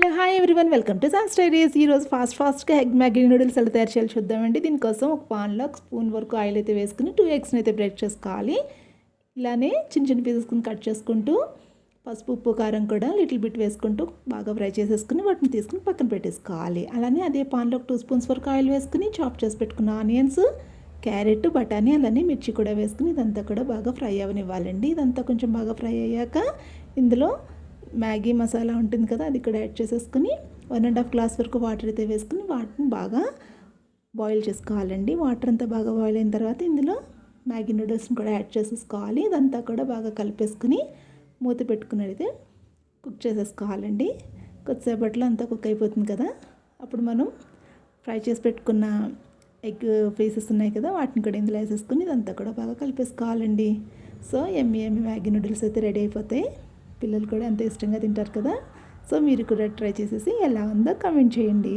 Hello hi everyone, welcome to sun stories. ఈరోజు ఫాస్ట్గా egg Maggi noodles ఎలా తయారు చేయాలి చూద్దామండి. దీనికోసం ఒక పాన్లో ఒక స్పూన్ వరకు ఆయిల్ అయితే వేసుకుని 2 ఎగ్స్ని అయితే బ్రేక్ చేసుకోవాలి. ఇలానే చిన్న చిన్న పీసెస్ని కట్ చేసుకుంటూ పసుపు ఉప్పు కారం కూడా లిటిల్ బిట్ వేసుకుంటూ బాగా ఫ్రై చేసేసుకుని వాటిని తీసుకుని పక్కన పెట్టేసుకోవాలి. అలానే అదే పాన్లో ఒక 2 స్పూన్స్ వరకు ఆయిల్ వేసుకుని చాప్ చేసి పెట్టుకున్న ఆనియన్స్, క్యారెట్, బఠానీ అలానే మిర్చి కూడా వేసుకుని ఇదంతా కూడా బాగా ఫ్రై అవనివ్వాలండి. ఇదంతా కొంచెం బాగా ఫ్రై అయ్యాక ఇందులో మ్యాగీ మసాలా ఉంటుంది కదా, అది ఇక్కడ యాడ్ చేసేసుకుని 1.5 గ్లాస్ వరకు వాటర్ అయితే వేసుకుని వాటిని బాగా బాయిల్ చేసుకోవాలండి. వాటర్ అంతా బాగా బాయిల్ అయిన తర్వాత ఇందులో మ్యాగీ నూడిల్స్ని కూడా యాడ్ చేసేసుకోవాలి. ఇదంతా కూడా బాగా కలిపేసుకుని మూత పెట్టుకుని అయితే కుక్ చేసేసుకోవాలండి. కొద్దిసేపట్లో అంతా కుక్ అయిపోతుంది కదా, అప్పుడు మనం ఫ్రై చేసి పెట్టుకున్న ఎగ్ పీసెస్ ఉన్నాయి కదా, వాటిని కూడా ఇందులో వేసేసుకుని ఇదంతా కూడా బాగా కలిపేసుకోవాలండి. సో ఎమ్మి మ్యాగీ నూడిల్స్ అయితే రెడీ అయిపోతాయి. పిల్లలు కూడా ఎంతో ఇష్టంగా తింటారు కదా. సో మీరు కూడా ట్రై చేసేసి ఎలా ఉందో కామెంట్ చేయండి.